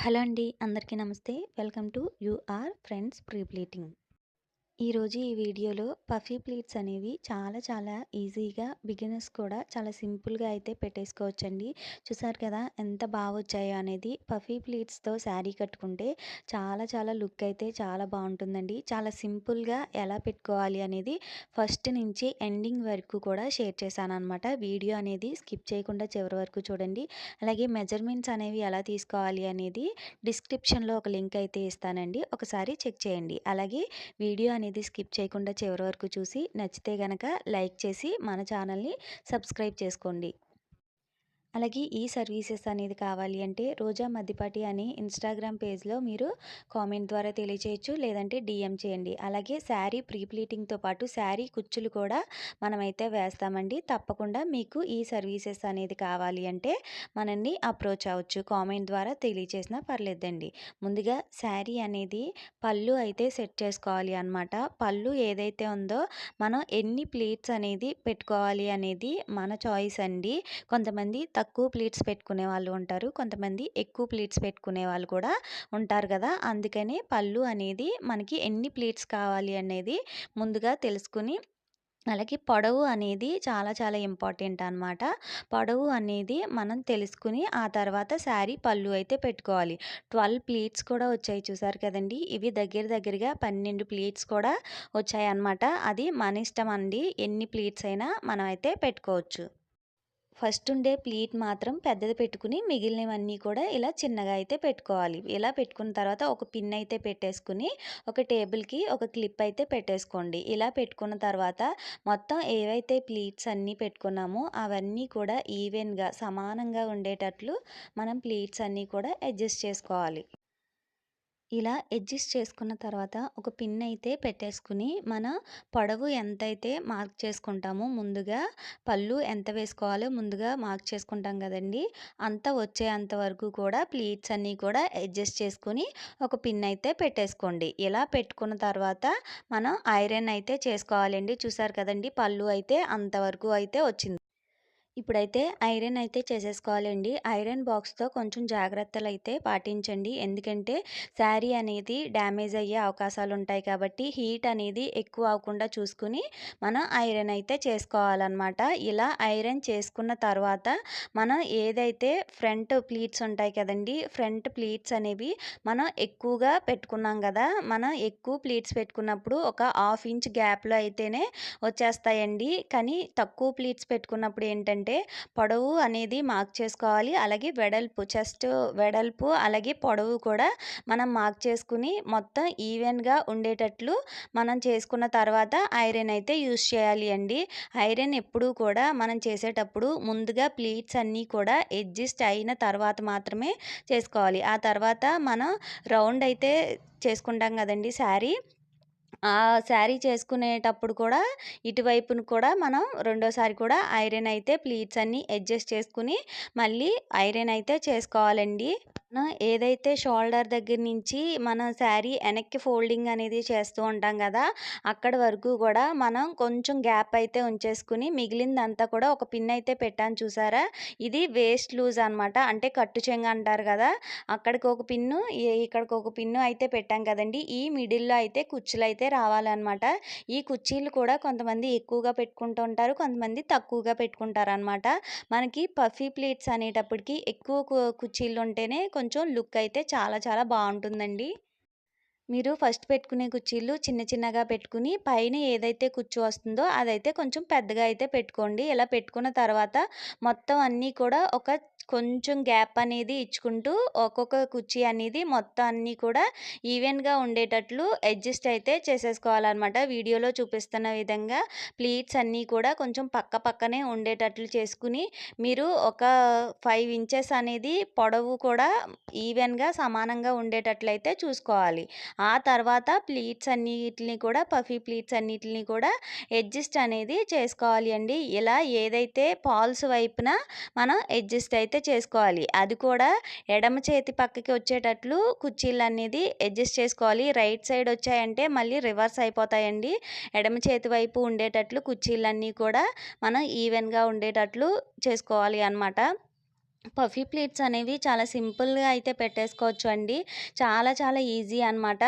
Hello అండి. అందరికీ నమస్తే. వెల్కమ్ టు యూఆర్ ఫ్రెండ్స్ ప్రీ ప్లీటింగ్. ఈరోజు ఈ వీడియోలో పఫీ ప్లీట్స్ అనేవి చాలా ఈజీగా బిగినర్స్ కూడా చాలా సింపుల్గా అయితే పెట్టేసుకోవచ్చండి. చూసారు కదా ఎంత బాగా వచ్చాయో అనేది. పఫీ ప్లీట్స్తో శారీ కట్టుకుంటే చాలా లుక్ అయితే చాలా బాగుంటుందండి. చాలా సింపుల్గా ఎలా పెట్టుకోవాలి అనేది ఫస్ట్ నుంచి ఎండింగ్ వరకు కూడా షేర్ చేశాను అనమాట. వీడియో అనేది స్కిప్ చేయకుండా చివరి వరకు చూడండి. అలాగే మెజర్మెంట్స్ అనేవి ఎలా తీసుకోవాలి అనేది డిస్క్రిప్షన్లో ఒక లింక్ అయితే ఇస్తానండి. ఒకసారి చెక్ చేయండి. అలాగే వీడియో అనేది స్కిప్ చేయకుండా చివరి వరకు చూసి నచ్చితే గనక లైక్ చేసి మన ఛానల్ని సబ్స్క్రైబ్ చేసుకోండి. అలాగే ఈ సర్వీసెస్ అనేది కావాలి అంటే రోజా మద్దిపాటి అని ఇన్స్టాగ్రామ్ పేజ్లో మీరు కామెంట్ ద్వారా తెలియచేయచ్చు, లేదంటే డిఎం చేయండి. అలాగే శారీ ప్రీ ప్లీటింగ్తో పాటు శారీ కుచ్చులు కూడా మనమైతే వేస్తామండి. తప్పకుండా మీకు ఈ సర్వీసెస్ అనేది కావాలి అంటే మనల్ని అప్రోచ్ అవ్వచ్చు. కామెంట్ ద్వారా తెలియచేసినా పర్లేదండి. ముందుగా శారీ అనేది పళ్ళు అయితే సెట్ చేసుకోవాలి అన్నమాట. పళ్ళు ఏదైతే ఉందో మనం ఎన్ని ప్లీట్స్ అనేది పెట్టుకోవాలి అనేది మన చాయిస్ అండి. కొంతమంది తక్కువ ప్లీట్స్ పెట్టుకునే వాళ్ళు ఉంటారు. కొంతమంది ఎక్కువ ప్లీట్స్ పెట్టుకునే వాళ్ళు కూడా ఉంటారు కదా! అందుకని పళ్ళు అనేది మనకి ఎన్ని ప్లీట్స్ కావాలి అనేది ముందుగా తెలుసుకుని, అలాగే పొడవు అనేది చాలా ఇంపార్టెంట్ అనమాట. పొడవు అనేది మనం తెలుసుకుని ఆ తర్వాత శారీ పళ్ళు అయితే పెట్టుకోవాలి. 12 ప్లీట్స్ కూడా వచ్చాయి చూసారు కదండీ! ఇవి దగ్గరగా 12 ప్లీట్స్ కూడా వచ్చాయన్నమాట. అది మన ఇష్టం అండి. ఎన్ని ప్లీట్స్ అయినా మనం అయితే పెట్టుకోవచ్చు. ఫస్ట్ ఉండే ప్లీట్ మాత్రం పెద్దది పెట్టుకుని మిగిలినవన్నీ కూడా ఇలా చిన్నగా అయితే పెట్టుకోవాలి. ఇలా పెట్టుకున్న తర్వాత ఒక పిన్ అయితే పెట్టేసుకుని ఒక టేబుల్‌కి ఒక క్లిప్ అయితే పెట్టేసుకోండి. ఇలా పెట్టుకున్న తర్వాత మొత్తం ఏవైతే ప్లీట్స్ అన్నీ పెట్టుకున్నామో అవన్నీ కూడా ఈవెన్‌గా సమానంగా ఉండేటట్లు మనం ప్లీట్స్ అన్నీ కూడా అడ్జస్ట్ చేసుకోవాలి. ఇలా అడ్జస్ట్ చేసుకున్న తర్వాత ఒక పిన్ అయితే పెట్టేసుకుని మన పొడవు ఎంతైతే మార్క్ చేసుకుంటామో ముందుగా పళ్ళు ఎంత వేసుకోవాలో ముందుగా మార్క్ చేసుకుంటాం కదండి. అంత వచ్చేంత వరకు కూడా ప్లీట్స్ అన్నీ కూడా అడ్జస్ట్ చేసుకుని ఒక పిన్ అయితే పెట్టేసుకోండి. ఇలా పెట్టుకున్న తర్వాత మనం ఐరన్ అయితే చేసుకోవాలండి. చూసారు కదండి పళ్ళు అయితే అంతవరకు అయితే వచ్చింది. ఇప్పుడైతే ఐరన్ అయితే చేసేసుకోవాలండి. ఐరన్ బాక్స్‌తో కొంచెం జాగ్రత్తలైతే పాటించండి. ఎందుకంటే శారీ అనేది డ్యామేజ్ అయ్యే అవకాశాలుంటాయి కాబట్టి హీట్ అనేది ఎక్కువ అవ్వకుండా చూసుకొని మనం ఐరన్ అయితే చేసుకోవాలనమాట. ఇలా ఐరన్ చేసుకున్న తర్వాత మనం ఏదైతే ఫ్రంట్ ప్లీట్స్ ఉంటాయి కదండీ! ఫ్రంట్ ప్లీట్స్ అనేవి మనం ఎక్కువగా పెట్టుకున్నాం గదా! మనం ఎక్కువ ప్లీట్స్ పెట్టుకున్నప్పుడు ఒక హాఫ్ ఇంచ్ గ్యాప్‌లో అయితేనే వచ్చేస్తాయండి. కానీ తక్కువ ప్లీట్స్ పెట్టుకున్నప్పుడు ఏంటంటే పొడవు అనేది మార్క్ చేసుకోవాలి. అలాగే వెడల్పు చెస్ట్ వెడల్పు అలాగే పొడవు కూడా మనం మార్క్ చేసుకుని మొత్తం ఈవెన్‌గా ఉండేటట్లు మనం చేసుకున్న తర్వాత ఐరన్ అయితే యూజ్ చేయాలి అండి. ఐరన్ ఎప్పుడూ కూడా మనం చేసేటప్పుడు ముందుగా ప్లీట్స్ అన్నీ కూడా అడ్జస్ట్ అయిన తర్వాత మాత్రమే చేసుకోవాలి. ఆ తర్వాత మనం రౌండ్ అయితే చేసుకుంటాం కదండీ శారీ. ఆ శారీ చేసుకునేటప్పుడు కూడా ఇటువైపున కూడా మనం రెండోసారి కూడా ఐరన్ అయితే ప్లీట్స్ అన్నీ అడ్జస్ట్ చేసుకుని మళ్ళీ ఐరన్ అయితే చేసుకోవాలండి. మనం ఏదైతే షోల్డర్ దగ్గర నుంచి మనం శారీ వెనక్కి ఫోల్డింగ్ అనేది చేస్తూ ఉంటాం కదా! అక్కడి వరకు కూడా మనం కొంచెం గ్యాప్ అయితే ఉంచేసుకుని మిగిలిందంతా కూడా ఒక పిన్ అయితే పెట్టాను చూసారా? ఇది వేస్ట్ లూజ్ అనమాట. అంటే కట్టు చెంగు అంటారు కదా! అక్కడికి ఒక పిన్ను, ఇక్కడికి ఒక పిన్ను అయితే పెట్టాం కదండీ! ఈ మిడిల్‌లో అయితే కుచ్చులైతే రావాలనమాట. ఈ కుచ్చీలు కూడా కొంతమంది ఎక్కువగా పెట్టుకుంటూ ఉంటారు. కొంతమంది తక్కువగా పెట్టుకుంటారనమాట. మనకి పఫీ ప్లీట్స్ అనేటప్పటికి ఎక్కువ కుచ్చీలు ఉంటేనే కొంచెం లుక్ అయితే చాలా బావుంటుందండి. మీరు ఫస్ట్ పెట్టుకునే కుచ్చీలు చిన్నగా పెట్టుకుని పైన ఏదైతే కుచ్చు వస్తుందో అదైతే కొంచెం పెద్దగా అయితే పెట్టుకోండి. ఇలా పెట్టుకున్న తర్వాత మొత్తం అన్నీ కూడా ఒక కొంచెం గ్యాప్ అనేది ఇచ్చుకుంటూ ఒక్కొక్క కుర్చీ అనేది మొత్తం అన్నీ కూడా ఈవెన్‌గా ఉండేటట్లు అడ్జస్ట్ అయితే చేసేసుకోవాలనమాట. వీడియోలో చూపిస్తున్న విధంగా ప్లీట్స్ అన్నీ కూడా కొంచెం పక్కనే ఉండేటట్లు చేసుకుని మీరు ఒక 5 ఇంచెస్ అనేది పొడవు కూడా ఈవెన్‌గా సమానంగా ఉండేటట్లయితే చూసుకోవాలి. ఆ తర్వాత ప్లీట్స్ అన్నిటిని కూడా పఫీ ప్లీట్స్ అన్నిటిని కూడా అడ్జస్ట్ అనేది చేసుకోవాలి అండి. ఇలా ఏదైతే ఫాల్స్ వైపున మనం అడ్జస్ట్ అయితే చేసుకోవాలి. అది కూడా ఎడమ చేతి పక్కకి వచ్చేటట్లు కుర్చీలనేది అడ్జస్ట్ చేసుకోవాలి. రైట్ సైడ్ వచ్చాయంటే మళ్ళీ రివర్స్ అయిపోతాయండి. ఎడమ చేతి వైపు ఉండేటట్లు కుర్చీలన్నీ కూడా మనం ఈవెన్‌గా ఉండేటట్లు చేసుకోవాలి అన్నమాట. పఫీ ప్లీట్స్ అనేవి చాలా సింపుల్‌గా అయితే పెట్టేసుకోవచ్చు అండి. చాలా చాలా ఈజీ అనమాట.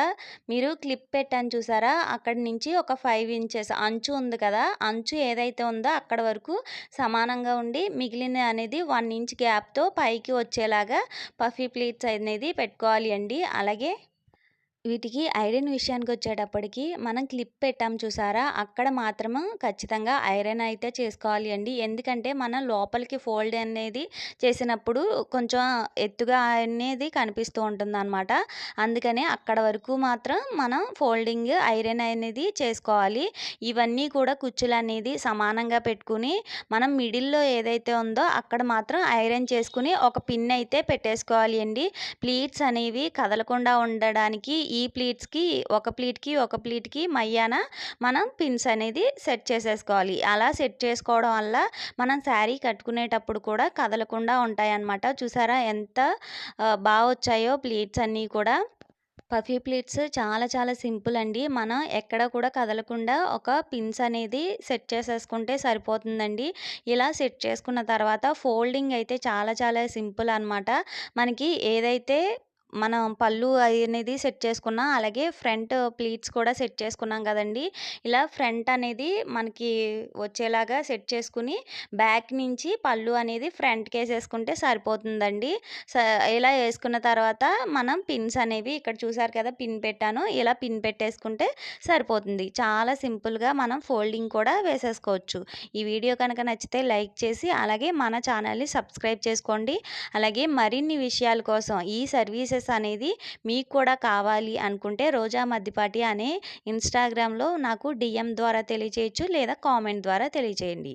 మీరు క్లిప్ పెట్టాను చూసారా? అక్కడి నుంచి ఒక 5 ఇంచెస్ అంచు ఉంది కదా! అంచు ఏదైతే ఉందో అక్కడి వరకు సమానంగా ఉండి మిగిలినది అనేది 1 ఇంచ్ గ్యాప్‌తో పైకి వచ్చేలాగా పఫీ ప్లీట్స్ అనేది పెట్టుకోవాలి అండి. అలాగే వీటికి ఐరన్ విషయానికొచ్చేటప్పటికి మనం క్లిప్ పెట్టాం చూసారా? అక్కడ మాత్రము ఖచ్చితంగా ఐరన్ అయితే చేసుకోవాలి అండి. ఎందుకంటే మనం లోపలికి ఫోల్డ్ అనేది చేసినప్పుడు కొంచెం ఎత్తుగా అనేది కనిపిస్తూ ఉంటుందనమాట. అందుకనే అక్కడ వరకు మాత్రం మనం ఫోల్డింగ్ ఐరన్ అనేది చేసుకోవాలి. ఇవన్నీ కూడా కుచ్చులనేది సమానంగా పెట్టుకొని మనం మిడిల్‌లో ఏదైతే ఉందో అక్కడ మాత్రం ఐరన్ చేసుకొని ఒక పిన్ అయితే పెట్టేసుకోవాలి అండి. ప్లీట్స్ అనేవి కదలకుండా ఉండడానికి ఈ ప్లీట్స్‌కి ఒక ప్లీట్‌కి మధ్యాన మనం పిన్స్ అనేది సెట్ చేసేసుకోవాలి. అలా సెట్ చేసుకోవడం వల్ల మనం శారీ కట్టుకునేటప్పుడు కూడా కదలకుండా ఉంటాయన్నమాట. చూసారా ఎంత బా వచ్చాయో ప్లీట్స్ అన్నీ కూడా. పఫీ ప్లీట్స్ చాలా చాలా సింపుల్ అండి. మనం ఎక్కడ కూడా కదలకుండా ఒక పిన్స్ అనేది సెట్ చేసేసుకుంటే సరిపోతుందండి. ఇలా సెట్ చేసుకున్న తర్వాత ఫోల్డింగ్ అయితే చాలా చాలా సింపుల్ అనమాట. మనకి ఏదైతే మనం పళ్ళు అనేది సెట్ చేసుకున్నాం. అలాగే ఫ్రంట్ ప్లీట్స్ కూడా సెట్ చేసుకున్నాం కదండీ! ఇలా ఫ్రంట్ అనేది మనకి వచ్చేలాగా సెట్ చేసుకొని బ్యాక్ నుంచి పళ్ళు అనేది ఫ్రంట్‌కేసేసుకుంటే సరిపోతుందండి. స ఇలా యేసుకున్న తర్వాత మనం పిన్స్ అనేవి ఇక్కడ చూసారు కదా! పిన్ పెట్టాను. ఇలా పిన్ పెట్టేసుకుంటే సరిపోతుంది. చాలా సింపుల్‌గా మనం ఫోల్డింగ్ కూడా వేసేసుకోవచ్చు. ఈ వీడియో కనుక నచ్చితే లైక్ చేసి అలాగే మన ఛానల్‌ని సబ్స్క్రైబ్ చేసుకోండి. అలాగే మరిన్ని విషయాల కోసం ఈ సర్వీసెస్ అనేది మీకు కూడా కావాలి అనుకుంటే రోజా మద్దిపాటి అనే ఇన్‌స్టాగ్రామ్‌లో నాకు డీఎం ద్వారా తెలియచేయొచ్చు లేదా కామెంట్ ద్వారా తెలియచేయండి.